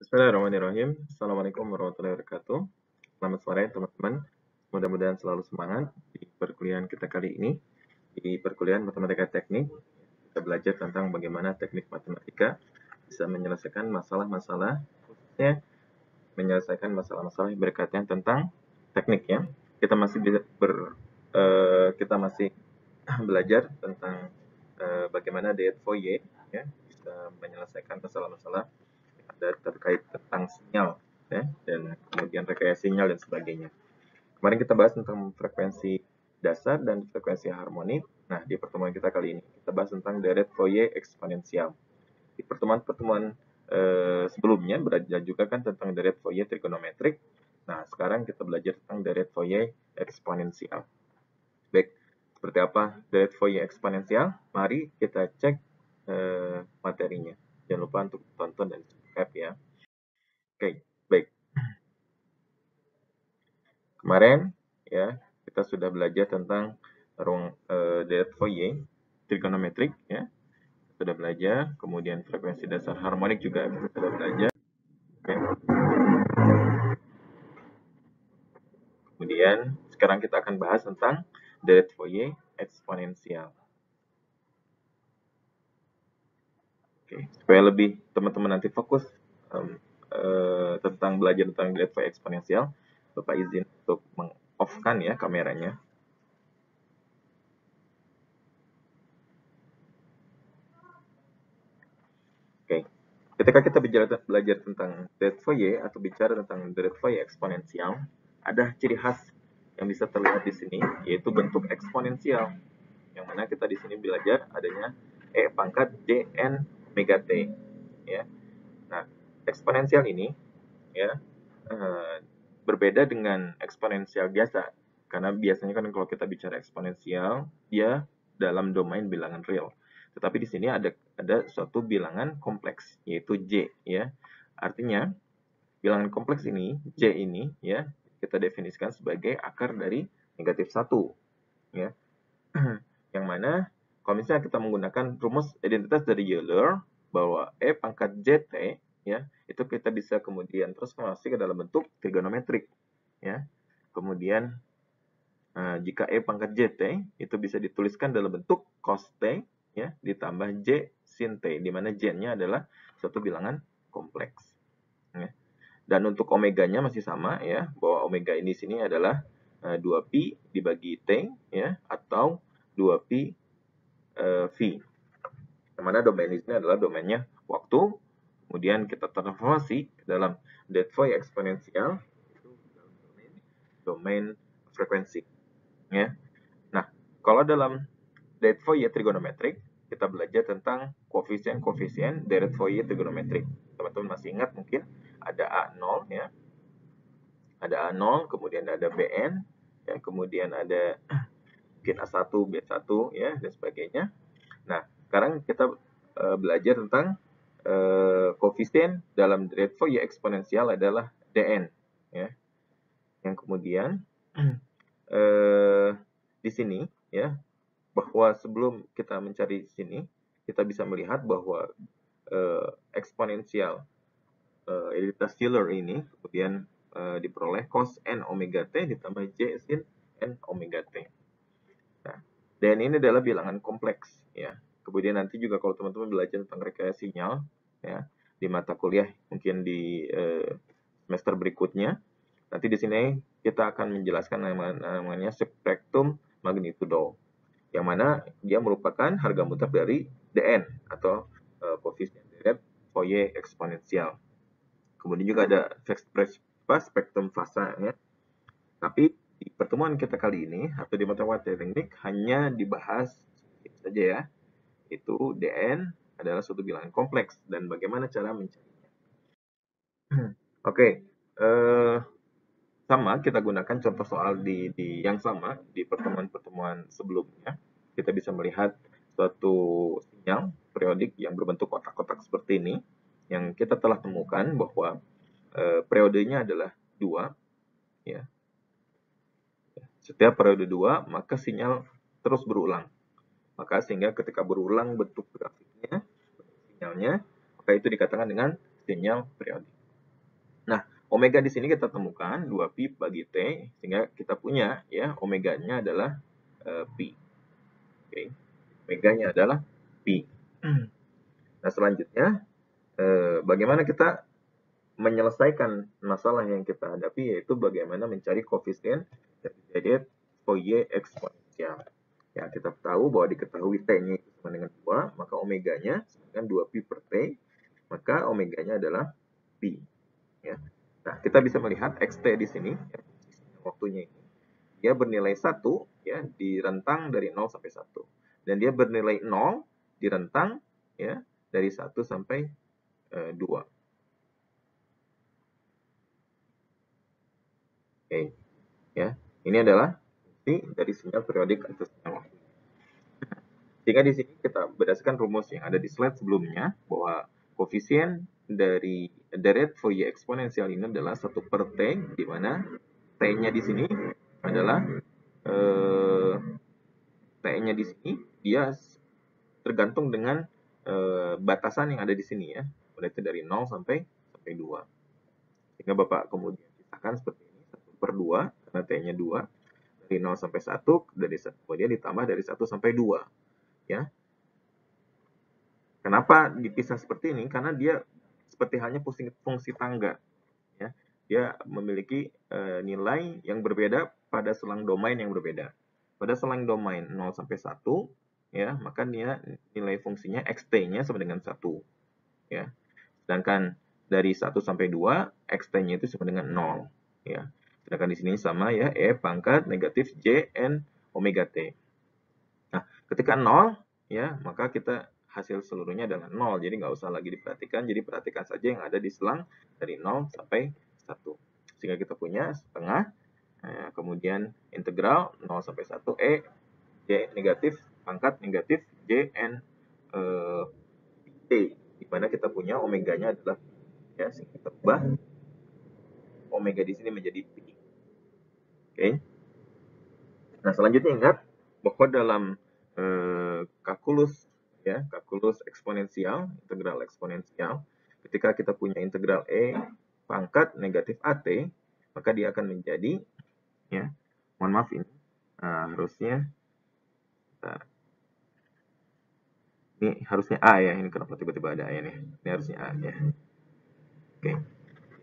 Bismillahirrahmanirrahim. Assalamualaikum warahmatullahi wabarakatuh. Selamat sore teman-teman. Mudah-mudahan selalu semangat di perkuliahan kita kali ini. Di perkuliahan Matematika Teknik, kita belajar tentang bagaimana teknik matematika bisa menyelesaikan masalah-masalah, khususnya menyelesaikan masalah-masalah yang berkaitan tentang teknik ya. Kita masih belajar tentang bagaimana Diet Fourier ya bisa menyelesaikan masalah-masalah ada terkait tentang sinyal ya, dan kemudian rekayasa sinyal dan sebagainya. Kemarin kita bahas tentang frekuensi dasar dan frekuensi harmonik. Nah, di pertemuan kita kali ini kita bahas tentang deret Fourier eksponensial. Di pertemuan-pertemuan sebelumnya belajar juga kan tentang deret Fourier trigonometrik. Nah, sekarang kita belajar tentang deret Fourier eksponensial. Baik, seperti apa deret Fourier eksponensial? Mari kita cek materinya. Jangan lupa untuk tonton dan subscribe ya. Oke, baik. Kemarin ya kita sudah belajar tentang ruang deret Fourier trigonometrik ya. Sudah belajar, kemudian frekuensi dasar harmonik juga kita sudah belajar. Oke. Kemudian sekarang kita akan bahas tentang deret Fourier eksponensial. Oke, supaya lebih teman-teman nanti fokus tentang belajar tentang deret Fourier eksponensial, Bapak izin untuk meng-off-kan ya kameranya. Oke, ketika kita belajar tentang deret Fourier atau bicara tentang deret Fourier eksponensial, ada ciri khas yang bisa terlihat di sini, yaitu bentuk eksponensial. Yang mana kita di sini belajar adanya E pangkat Jn omega T. Ya. Nah, eksponensial ini ya berbeda dengan eksponensial biasa. Karena biasanya kan kalau kita bicara eksponensial, dia dalam domain bilangan real. Tetapi di sini ada suatu bilangan kompleks, yaitu J. Ya. Artinya, bilangan kompleks ini, J ini, ya kita definisikan sebagai akar dari negatif 1. Ya. Yang mana, kalau misalnya kita menggunakan rumus identitas dari Euler, bahwa E pangkat JT, ya, itu kita bisa kemudian transformasi ke dalam bentuk trigonometrik. Ya. Kemudian, jika E pangkat JT, itu bisa dituliskan dalam bentuk cos T, ya, ditambah J sin T, di mana J-nya adalah suatu bilangan kompleks. Ya. Dan untuk omeganya masih sama, ya, bahwa omega ini sini adalah 2pi dibagi T, ya, atau 2pi V. Yang mana domain di sini adalah domainnya waktu, kemudian kita transformasi ke dalam deret Fourier eksponensial, itu dalam domain frekuensi. Ya. Nah, kalau dalam deret Fourier trigonometrik, kita belajar tentang koefisien-koefisien deret Fourier trigonometrik. Teman-teman masih ingat mungkin ada A0 ya. Ada A0, kemudian ada Bn, ya, kemudian ada mungkin A1, B1 ya dan sebagainya. Nah, sekarang kita belajar tentang koefisien dalam deret Fourier eksponensial adalah Dn ya. Yang kemudian di sini ya, bahwa sebelum kita mencari sini, kita bisa melihat bahwa eksponensial identitas Euler ini kemudian diperoleh cos n omega t ditambah j sin n omega t. Nah, dan ini adalah bilangan kompleks ya. Kemudian nanti juga kalau teman-teman belajar tentang rekayasa sinyal ya di mata kuliah mungkin di semester berikutnya, nanti di sini kita akan menjelaskan namanya spektrum magnitudo, yang mana dia merupakan harga mutlak dari Dn atau koefisien deret Fourier eksponensial. Kemudian juga ada spektrum fasa ya. Tapi di pertemuan kita kali ini atau di matematika teknik hanya dibahas saja ya. Itu Dn adalah suatu bilangan kompleks dan bagaimana cara mencarinya. Oke, sama kita gunakan contoh soal di yang sama di pertemuan-pertemuan sebelumnya. Kita bisa melihat suatu sinyal periodik yang berbentuk kotak-kotak seperti ini yang kita telah temukan bahwa periodenya adalah 2 ya. Setiap periode 2 maka sinyal terus berulang. Maka sehingga ketika berulang bentuk grafiknya, sinyalnya, maka itu dikatakan dengan sinyal periodik. Nah, omega di sini kita temukan 2pi bagi T, sehingga kita punya ya omeganya adalah pi. Oke. Omeganya adalah pi. Nah, selanjutnya bagaimana kita menyelesaikan masalah yang kita hadapi, yaitu bagaimana mencari koefisien dari Fourier eksponensial. Ya, kita tahu bahwa diketahui T-nya itu sama dengan 2, maka omeganya sama dengan 2pi per T, maka omeganya adalah pi. Ya. Nah, kita bisa melihat xt di sini, ya, waktunya ini, dia bernilai 1 ya, di rentang dari 0 sampai 1. Dan dia bernilai 0 di rentang ya, dari 1 sampai 2. Oke, ya. Ini adalah fungsi dari sinyal periodik atau sinyal waktu. Sehingga di sini kita berdasarkan rumus yang ada di slide sebelumnya, bahwa koefisien dari deret Fourier eksponensial ini adalah 1 per T, di mana T-nya di sini adalah T-nya di sini dia tergantung dengan batasan yang ada di sini ya, berarti dari 0 sampai 2. Sehingga Bapak kemudian pisahkan seperti ini, 1 per 2, karena T-nya 2, dari 0 sampai 1, kemudian ditambah dari 1 sampai 2. Ya. Kenapa dipisah seperti ini? Karena dia seperti halnya fungsi tangga. Ya. Dia memiliki nilai yang berbeda pada selang domain yang berbeda. Pada selang domain 0 sampai 1, ya, maka dia nilai fungsinya xt-nya sama dengan 1. Ya. Sedangkan dari 1 sampai 2, xt-nya itu sama dengan 0. Ya. Sedangkan di sini sama ya, e pangkat negatif j n omega t. Nah, ketika 0, ya, maka kita hasil seluruhnya adalah 0. Jadi nggak usah lagi diperhatikan. Jadi perhatikan saja yang ada di selang dari 0 sampai 1. Sehingga kita punya setengah, kemudian integral 0 sampai 1 e j negatif pangkat negatif j n t, di mana kita punya omeganya adalah ya, sehingga kita ubah omega di sini menjadi pi. Oke. Nah, selanjutnya ingat bahwa dalam kalkulus ya, kalkulus eksponensial, integral eksponensial, ketika kita punya integral e pangkat negatif at, maka dia akan menjadi ya, mohon maaf ini harusnya ini harusnya a ya, ini kenapa tiba-tiba ada a ya nih, ini harusnya a ya. Oke,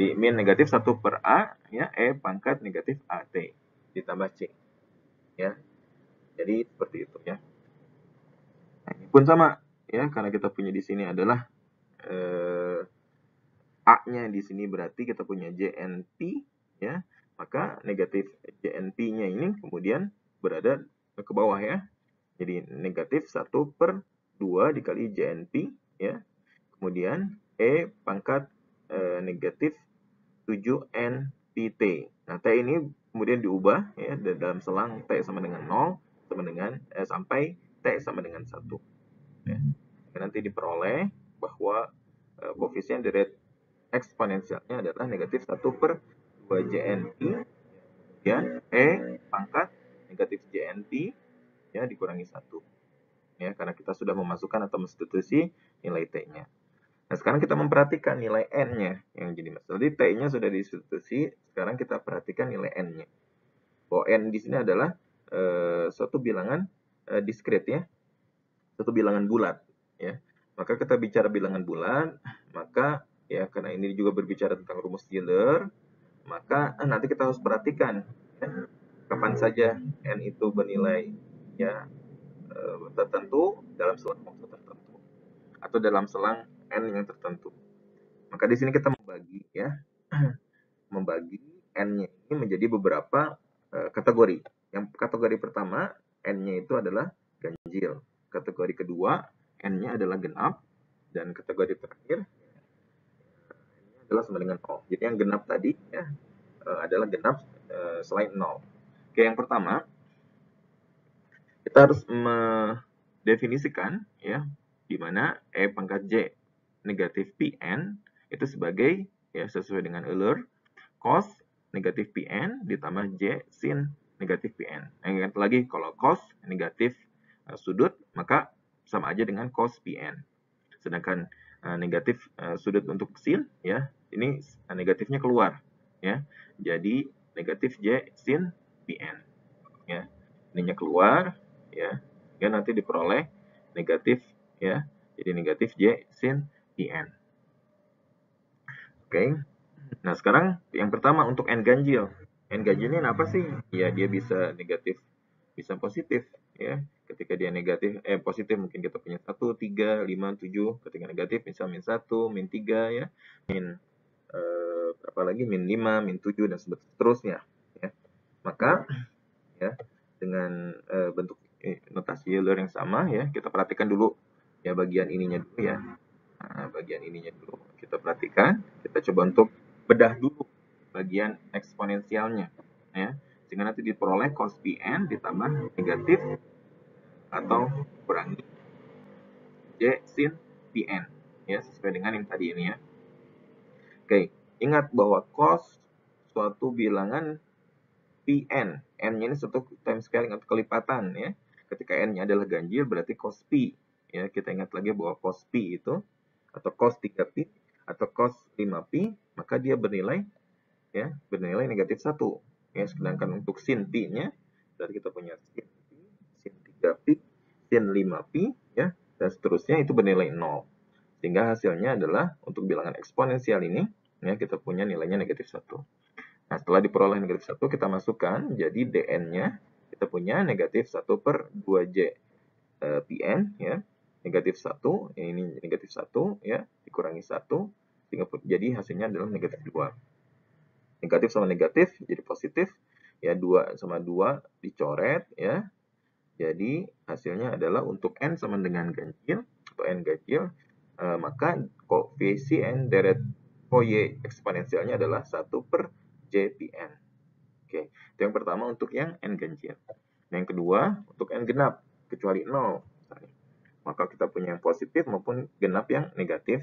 di min negatif 1 per a ya, e pangkat negatif at ditambah c ya, jadi seperti itu ya. Nah, ini pun sama ya, karena kita punya di sini adalah A-nya di sini berarti kita punya JNP ya, maka negatif JNP-nya ini kemudian berada ke bawah ya. Jadi negatif 1 per 2 dikali JNP ya. Kemudian E pangkat negatif 7NPT. Nah, T ini kemudian diubah ya dalam selang T sama dengan 0 sama dengan sampai T sama dengan 1. Ya. Nanti diperoleh bahwa koefisien dari eksponensialnya adalah negatif 1 per 2 JNP ya, E pangkat negatif JNP ya dikurangi 1 ya, karena kita sudah memasukkan atau mensubstitusi nilai T-nya. Nah, sekarang kita memperhatikan nilai N-nya yang jadi masalah. Jadi T-nya sudah disubstitusi, sekarang kita perhatikan nilai N-nya. Bahwa N di sini adalah suatu bilangan diskrit ya, suatu bilangan bulat ya. Maka kita bicara bilangan bulat, maka ya karena ini juga berbicara tentang rumus Euler, maka nanti kita harus perhatikan ya, kapan saja n itu bernilai ya tertentu dalam selang waktu tertentu atau dalam selang n yang tertentu. Maka di sini kita membagi ya, membagi n-nya ini menjadi beberapa kategori. Yang kategori pertama n-nya itu adalah ganjil. Kategori kedua n-nya adalah genap, dan kategori terakhir n-nya adalah sama dengan 0. Jadi yang genap tadi ya adalah genap selain 0. Oke, yang pertama kita harus mendefinisikan ya di mana E pangkat J negatif Pn itu sebagai ya sesuai dengan Euler cos negatif Pn ditambah J sin negatif Pn. Ingat lagi kalau cos negatif sudut maka sama aja dengan cos Pn. Sedangkan negatif sudut untuk sin ya, ini negatifnya keluar ya. Jadi negatif J sin Pn ya. Ininya keluar ya. Ya nanti diperoleh negatif ya. Jadi negatif J sin Pn. Oke. Nah, sekarang yang pertama untuk N ganjil. N ganjil ini apa sih? Ya, dia bisa negatif, bisa positif ya. Ketika dia negatif positif mungkin kita punya 1, 3, 5, 7. Ketika negatif misal min 1, min 3 ya. Min berapa lagi? Min 5, min 7 dan seterusnya ya. Maka ya dengan bentuk notasi Euler yang sama ya, kita perhatikan dulu ya bagian ininya dulu ya. Nah, bagian ininya dulu kita perhatikan, kita coba untuk bedah dulu bagian eksponensialnya ya, sehingga nanti diperoleh cos Pn ditambah negatif atau kurangi J sin Pn ya, sesuai dengan yang tadi ini ya. Oke, ingat bahwa cos suatu bilangan Pn, n-nya ini suatu time scaling atau kelipatan ya. Ketika n-nya adalah ganjil berarti cos P ya. Kita ingat lagi bahwa cos P itu atau cos 3P atau cos 5P, maka dia bernilai ya, bernilai negatif 1 ya. Sedangkan untuk sin P-nya berarti kita punya sin P, sin 3P, sin 5P ya, dan seterusnya itu bernilai 0. Sehingga hasilnya adalah untuk bilangan eksponensial ini ya, kita punya nilainya negatif 1. Nah, setelah diperoleh negatif 1, kita masukkan, jadi dn-nya kita punya negatif 1 per 2j Pn, ya. Negatif 1, ini negatif 1, ya, dikurangi 1, sehingga jadi hasilnya adalah negatif 2. Negatif sama negatif, jadi positif, ya, 2 sama 2 dicoret, ya. Jadi, hasilnya adalah untuk n sama dengan ganjil, atau n ganjil, maka koefisien deret Fourier eksponensialnya adalah 1 per JPN. Oke, itu yang pertama untuk yang n ganjil. Nah, yang kedua untuk n genap kecuali 0. Maka kita punya yang positif maupun genap yang negatif.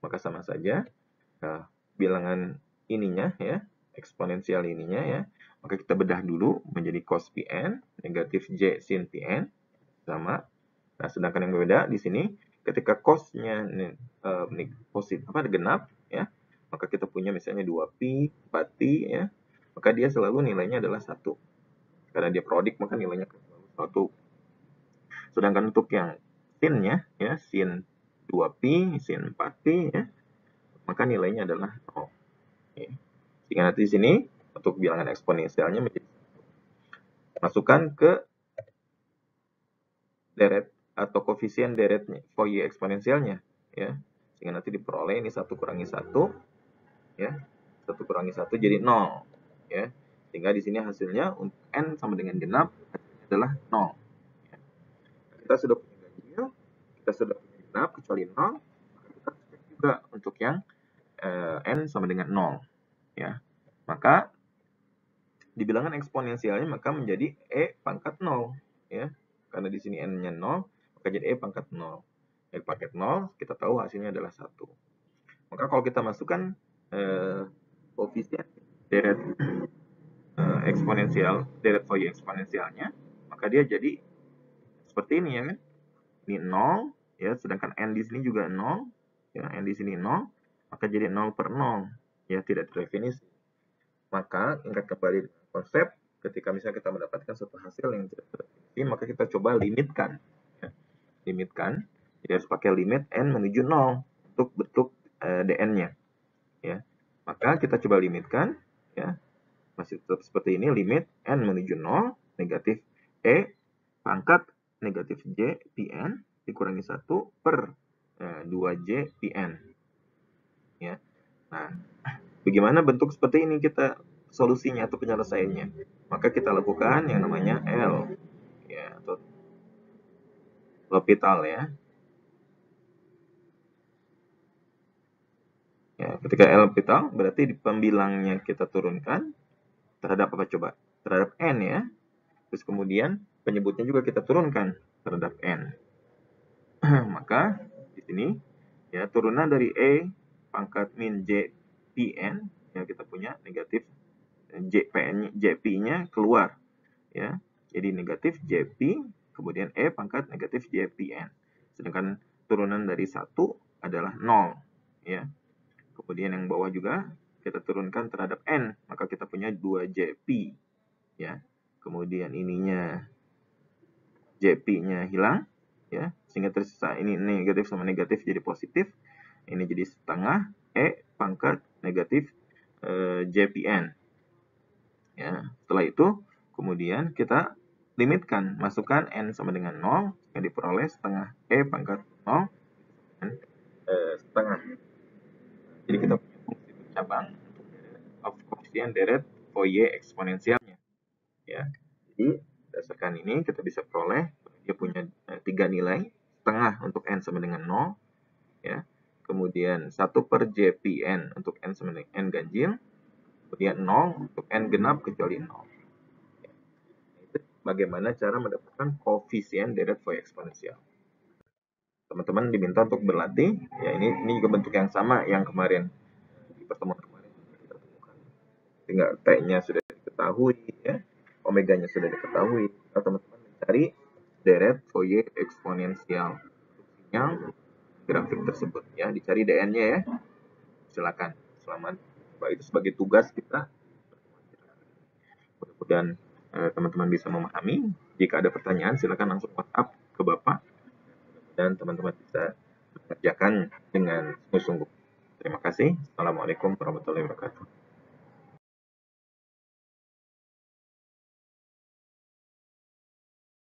Maka sama saja. Nah, bilangan ininya ya, eksponensial ininya ya. Maka kita bedah dulu menjadi cos Pn negatif J sin Pn sama. Nah, sedangkan yang berbeda di sini ketika cosnya positif genap ya, maka kita punya misalnya 2pi, 4pi ya, maka dia selalu nilainya adalah 1. Karena dia prodik maka nilainya selalu 1. Sedangkan untuk yang sinnya ya, sin 2pi, sin 4pi ya, maka nilainya adalah 0. Ya. Sehingga nanti di sini untuk bilangan eksponensialnya menjadi masukkan ke deret atau koefisien deretnya Fourier eksponensialnya ya, sehingga nanti diperoleh ini 1 kurangi 1 ya, 1 kurangi 1 jadi 0 ya, sehingga di sini hasilnya untuk n sama dengan genap adalah 0 ya. Kita sudah punya ganjil, kita sudah punya genap kecuali 0, maka kita cek juga untuk yang n sama dengan 0 ya. Maka di bilangan eksponensialnya maka menjadi e pangkat 0 ya, karena di sini n-nya 0 maka jadi e pangkat 0. E pangkat 0 kita tahu hasilnya adalah 1. Maka kalau kita masukkan koefisien deret eksponensial, deret Fourier eksponensialnya, maka dia jadi seperti ini ya kan. Ini 0 ya, sedangkan n di sini juga 0 ya, n di sini 0, maka jadi 0 per 0 ya, tidak terdefinisi. Maka ingat kembali konsep ketika misalnya kita mendapatkan suatu hasil yang tidak terdefinisi, maka kita coba limitkan ya. Limitkan, jadi harus pakai limit n menuju 0 untuk bentuk dn-nya ya. Maka kita coba limitkan ya, masih tetap seperti ini, limit n menuju 0 negatif e pangkat negatif j Pn dikurangi 1 per 2j Pn ya. Nah, bagaimana bentuk seperti ini kita solusinya atau penyelesaiannya? Maka kita lakukan yang namanya L ya, atau L'Hopital ya. Ya, ketika L'Hopital berarti di pembilangnya kita turunkan terhadap apa coba? Terhadap n ya. Terus kemudian penyebutnya juga kita turunkan terhadap n. Maka di sini ya, turunan dari e pangkat min j Pn ya, kita punya negatif JP-nya keluar ya. Jadi negatif JP kemudian e pangkat negatif JPN. Sedangkan turunan dari 1 adalah 0, ya. Kemudian yang bawah juga kita turunkan terhadap N, maka kita punya 2JP, ya. Kemudian ininya JP-nya hilang, ya, sehingga tersisa ini negatif sama negatif jadi positif, ini jadi setengah E pangkat negatif JPN. Ya, setelah itu kemudian kita limitkan, masukkan N sama dengan 0, yang diperoleh setengah E pangkat 0 dan setengah. Jadi kita punya fungsi bercabang of koefisien deret Fourier eksponensialnya. Ya, jadi berdasarkan ini kita bisa peroleh dia punya 3 nilai, setengah untuk N sama dengan 0, ya. Kemudian 1/JPN untuk N sama dengan N ganjil, kemudian 0 untuk N genap kecuali 0. Itu bagaimana cara mendapatkan koefisien deret Fourier eksponensial. Teman-teman diminta untuk berlatih, ya ini juga bentuk yang sama yang kemarin di pertemuan kemarin kita temukan. Tinggal T-nya sudah diketahui, ya, omeganya sudah diketahui. Nah, teman-teman mencari deret Fourier eksponensial yang grafik tersebut, ya, dicari DN-nya, ya. Silakan, selamat. Itu sebagai tugas kita. Mudah-mudahan teman-teman bisa memahami. Jika ada pertanyaan, silakan langsung WhatsApp ke Bapak dan teman-teman bisa mengerjakan dengan sungguh-sungguh. Terima kasih. Assalamualaikum warahmatullahi wabarakatuh.